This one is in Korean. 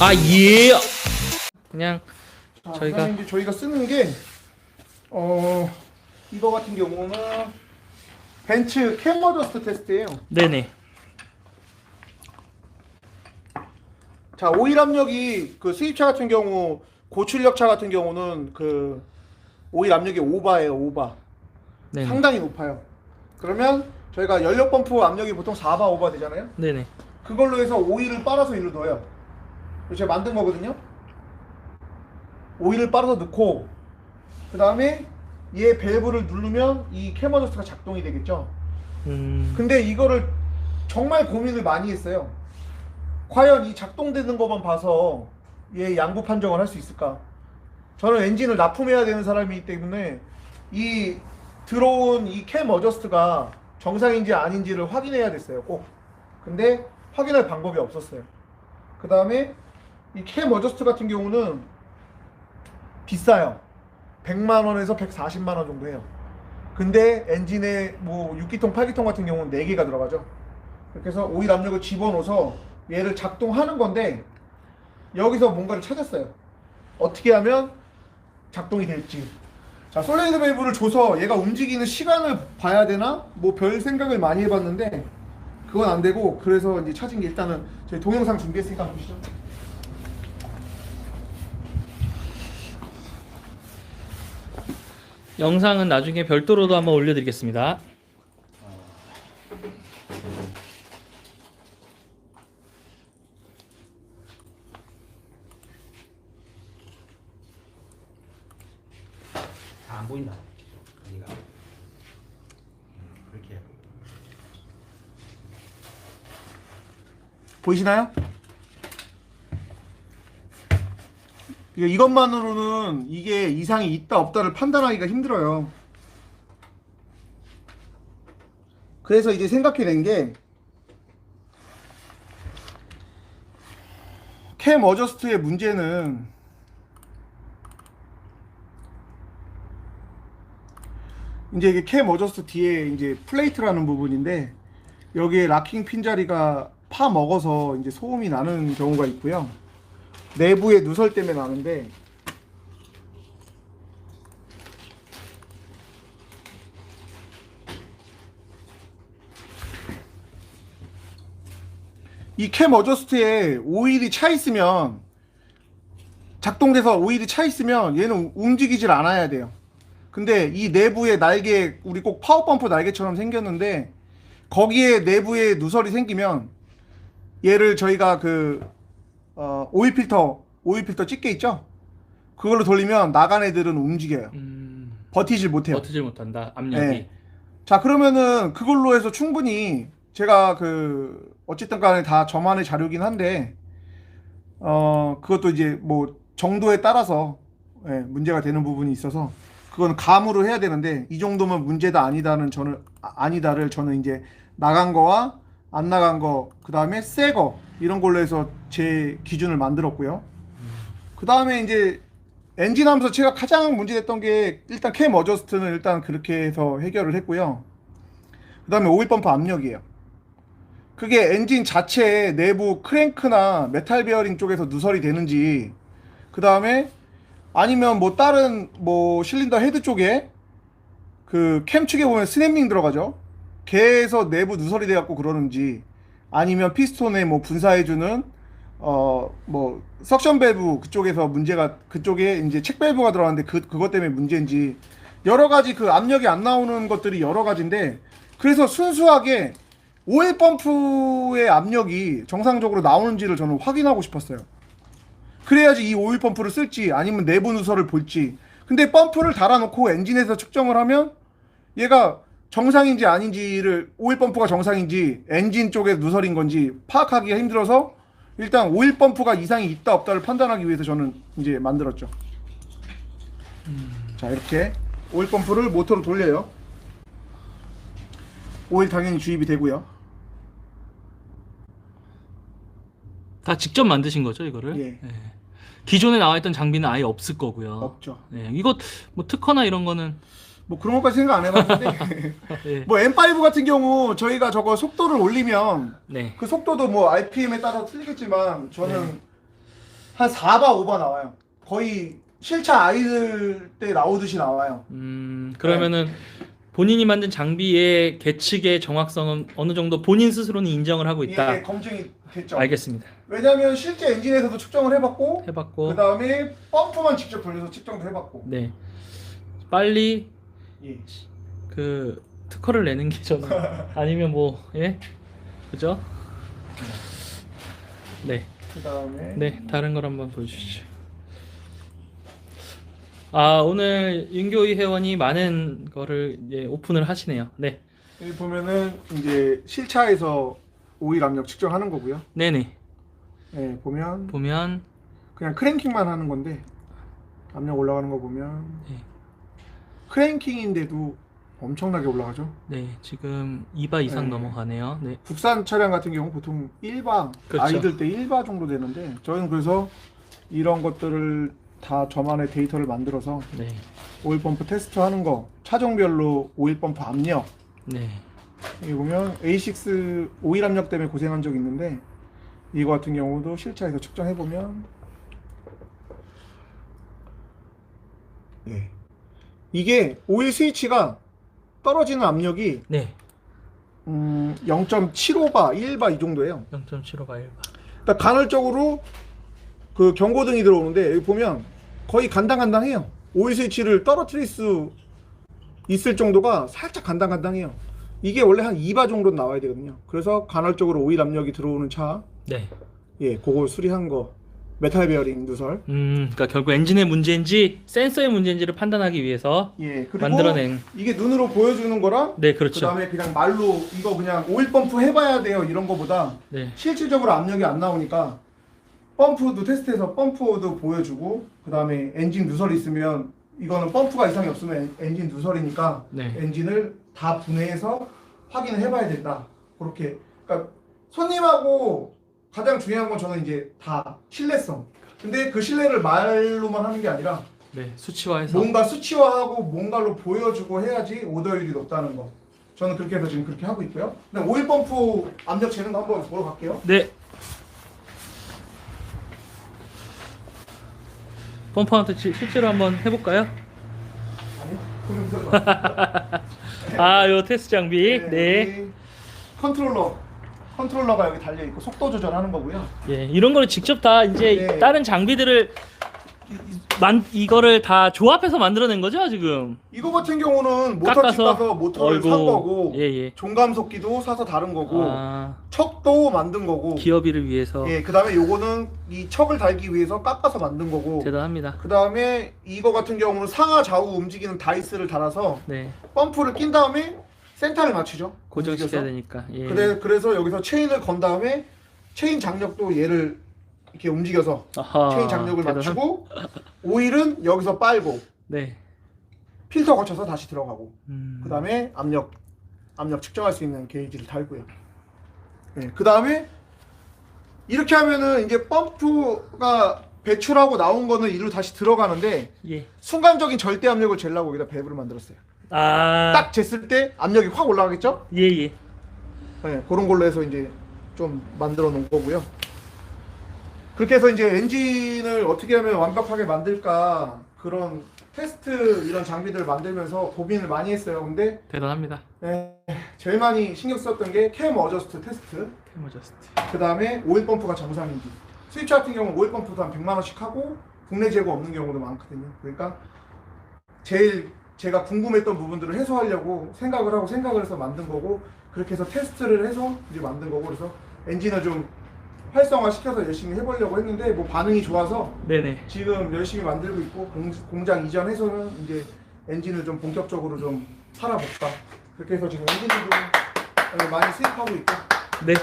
아, 예. 그냥 저희가 이제 저희가 쓰는 게 이거 같은 경우는 벤츠 캠어저스트 테스트예요. 네네. 자, 오일 압력이 그 수입차 같은 경우, 고출력차 같은 경우는 그 오일 압력이 오바예요, 오바. 네네. 상당히 높아요. 그러면 저희가 연료 펌프 압력이 보통 4바 오바 되잖아요. 네네. 그걸로 해서 오일을 빨아서 일로 넣어요. 이거 제가 만든 거거든요. 오일을 빨아서 넣고 그 다음에 얘 밸브를 누르면 이 캠어저스트가 작동이 되겠죠. 근데 이거를 정말 고민을 많이 했어요. 과연 이 작동되는 것만 봐서 얘 양부 판정을 할 수 있을까? 저는 엔진을 납품해야 되는 사람이기 때문에 이 들어온 이 캠 어저스트가 정상인지 아닌지를 확인해야 됐어요, 꼭. 근데 확인할 방법이 없었어요. 그 다음에 이 캠 어저스트 같은 경우는 비싸요. 100만 원에서 140만 원 정도 해요. 근데 엔진에 뭐 6기통, 8기통 같은 경우는 4개가 들어가죠. 그렇게 해서 오일 압력을 집어넣어서 얘를 작동하는 건데 여기서 뭔가를 찾았어요. 어떻게 하면 작동이 될지. 자, 솔레이드 밸브를 줘서 얘가 움직이는 시간을 봐야 되나? 뭐 별 생각을 많이 해봤는데 그건 안 되고, 그래서 이제 찾은 게 일단은 저희 동영상 준비했으니까 한번 보시죠. 영상은 나중에 별도로도 한번 올려드리겠습니다. 안 보인다. 여기가 그렇게 보이시나요? 이것만으로는 이게 이상이 있다 없다를 판단하기가 힘들어요. 그래서 이제 생각해낸 게 캠 어저스트의 문제는 이제 이게 캠 어저스트 뒤에 이제 플레이트라는 부분인데 여기에 락킹 핀 자리가 파 먹어서 이제 소음이 나는 경우가 있고요. 내부의 누설 때문에 나는데 이 캠 어저스트에 오일이 차 있으면, 작동돼서 오일이 차 있으면 얘는 움직이질 않아야 돼요. 근데 이 내부의 날개, 우리 꼭 파워펌프 날개처럼 생겼는데 거기에 내부에 누설이 생기면 얘를 저희가 그 오일 필터 집게 있죠? 그걸로 돌리면 나간 애들은 움직여요. 버티질 못해요. 버티질 못한다. 압력이. 네. 자, 그러면은 그걸로 해서 충분히 제가 어쨌든 간에 다 저만의 자료긴 한데 그것도 이제 뭐 정도에 따라서 문제가 되는 부분이 있어서 그건 감으로 해야 되는데, 이 정도면 문제다 아니다를 저는 이제 나간 거와 안 나간 거, 그 다음에 새 거, 이런 걸로 해서 제 기준을 만들었고요. 그 다음에 이제 엔진 하면서 제가 가장 문제됐던 게 일단 캠 어저스트는 일단 그렇게 해서 해결을 했고요. 그 다음에 오일 펌프 압력이에요. 그게 엔진 자체의 내부 크랭크나 메탈 베어링 쪽에서 누설이 되는지, 그 다음에 아니면 뭐 다른 뭐 실린더 헤드 쪽에 그 캠 축에 보면 스냅링 들어가죠. 걔에서 내부 누설이 돼갖고 그러는지, 아니면 피스톤에 뭐 분사해주는 뭐 석션 밸브 그쪽에서 문제가, 그쪽에 이제 책 밸브가 들어가는데 그것 때문에 문제인지, 여러 가지 그 압력이 안 나오는 것들이 여러 가지인데, 그래서 순수하게 오일 펌프의 압력이 정상적으로 나오는지를 저는 확인하고 싶었어요. 그래야지 이 오일 펌프를 쓸지 아니면 내부 누설을 볼지. 근데 펌프를 달아놓고 엔진에서 측정을 하면 얘가 정상인지 아닌지를, 오일 펌프가 정상인지 엔진 쪽에 누설인 건지 파악하기가 힘들어서 일단 오일 펌프가 이상이 있다 없다를 판단하기 위해서 저는 이제 만들었죠. 자, 이렇게 오일 펌프를 모터로 돌려요. 오일 당연히 주입이 되고요. 다 직접 만드신 거죠, 이거를? 예. 기존에 나와 있던 장비는 아예 없을 거고요. 없죠. 이것 뭐 특허나 이런 거는 뭐 그런 것까지 생각 안 해봤는데 예. 뭐 M5 같은 경우 저희가 저거 속도를 올리면 네. 그 속도도 뭐 RPM에 따라 틀리겠지만 저는 네. 한 4바 5바 나와요. 거의 실차 아이들 때 나오듯이 나와요. 그러면은 본인이 만든 장비의 계측의 정확성은 어느 정도 본인 스스로는 인정을 하고 있다. 이게 검증이 됐죠. 알겠습니다. 왜냐면 실제 엔진에서도 측정을 해봤고 해봤고, 그 다음에 펌프만 직접 돌려서 측정도 해봤고 네. 빨리 예. 그 특허를 내는 게 저는 아니면 뭐 예, 그죠? 네. 그 다음에 네, 다른 걸 한번 보여주시죠. 아, 오늘 윤교희 회원이 많은 거를 이제 오픈을 하시네요. 네, 여기 보면은 이제 실차에서 오일 압력 측정하는 거고요. 네네. 예, 보면 보면 그냥 크랭킹만 하는 건데 압력 올라가는 거 보면 네, 크랭킹인데도 엄청나게 올라가죠. 네, 지금 2바 이상 네. 넘어가네요. 네, 국산 차량 같은 경우 보통 1바 그렇죠. 아이들 때 1바 정도 되는데 저희는 그래서 이런 것들을 다 저만의 데이터를 만들어서 네, 오일 펌프 테스트 하는 거 차종별로 오일 펌프 압력 네, 여기 보면 A6 오일 압력 때문에 고생한 적 있는데 이거 같은 경우도 실차에서 측정해 보면 예. 이게 오일 스위치가 떨어지는 압력이 네. 0.75바, 1바 이 정도예요. 0.75바 1바. 그러니까 간헐적으로 그 경고등이 들어오는데 여기 보면 거의 간당간당해요. 오일 스위치를 떨어뜨릴 수 있을 정도가 살짝 간당간당해요. 이게 원래 한 2바 정도 나와야 되거든요. 그래서 간헐적으로 오일 압력이 들어오는 차, 네. 예, 그거 수리한 거, 메탈 베어링 누설, 그러니까 결국 엔진의 문제인지 센서의 문제인지를 판단하기 위해서 예, 그리고 만들어낸. 이게 눈으로 보여주는 거랑 네, 그렇죠. 그다음에 그냥 말로 이거 그냥 오일 펌프 해봐야 돼요 이런 거보다 네, 실질적으로 압력이 안 나오니까 펌프도 테스트해서 펌프도 보여주고 그 다음에 엔진 누설이 있으면 이거는 펌프가 이상이 없으면 엔진 누설이니까 네. 엔진을 다 분해해서 확인을 해봐야 된다. 그렇게 그러니까 손님하고 가장 중요한 건 저는 이제 다 신뢰성. 근데 그 신뢰를 말로만 하는 게 아니라 네, 수치화해서. 뭔가 수치화하고 뭔가로 보여주고 해야지 오더율이 높다는 거. 저는 그렇게 해서 지금 그렇게 하고 있고요. 근데 오일 펌프 압력 재는 거 한번 보러 갈게요. 네. 펌프한테 실제로 한번 해볼까요? 아니, 그럼 봐. 아, 요 테스트 장비. 네. 여기 컨트롤러가 여기 달려 있고 속도 조절하는 거고요. 예, 이런 거를 직접 다 이제 네. 다른 장비들을 이거를 다 조합해서 만들어낸 거죠, 지금? 이거 같은 경우는 모터칩 깎아서? 가서 모터를 산 거고, 예, 예. 종감속기도 사서 다른 거고, 아, 척도 만든 거고, 기어비를 위해서. 예, 그 다음에 요거는 이 척을 달기 위해서 깎아서 만든 거고, 대단합니다. 그 다음에 이거 같은 경우는 상하 좌우 움직이는 다이스를 달아서 네. 펌프를 낀 다음에 센터를 맞추죠. 고정시켜야 움직여서. 되니까. 예. 그래서 여기서 체인을 건 다음에 체인 장력도 얘를 이렇게 움직여서 아하, 체인 장력을 대단한- 맞추고 오일은 여기서 빨고 네. 필터 거쳐서 다시 들어가고 음, 그 다음에 압력 측정할 수 있는 게이지를 달고요. 네, 그 다음에 이렇게 하면은 이제 펌프가 배출하고 나온 거는 이리로 다시 들어가는데 예. 순간적인 절대 압력을 재려고 여기다 밸브를 만들었어요. 아, 딱 쟀을 때 압력이 확 올라가겠죠? 예, 예. 네, 그런 걸로 해서 이제 좀 만들어 놓은 거고요. 그렇게 해서 이제 엔진을 어떻게 하면 완벽하게 만들까 그런 테스트 이런 장비들을 만들면서 고민을 많이 했어요. 근데 대단합니다. 제일 많이 신경 썼던 게 캠 어저스트 테스트, 캐머저스트. 그 다음에 오일 펌프가 정상인지. 스위치 같은 경우는 오일 펌프도 한 100만 원씩 하고 국내 재고 없는 경우도 많거든요. 그러니까 제일 제가 궁금했던 부분들을 해소하려고 생각을 해서 만든 거고, 그렇게 해서 테스트를 해서 이제 만든 거고, 그래서 엔진을 좀 활성화 시켜서 열심히 해보려고 했는데 뭐 반응이 좋아서 네네. 지금 열심히 만들고 있고, 공장 이전해서는 이제 엔진을 좀 본격적으로 좀 팔아볼까, 그렇게 해서 지금 엔진을 좀 많이 수입하고 있고. 네.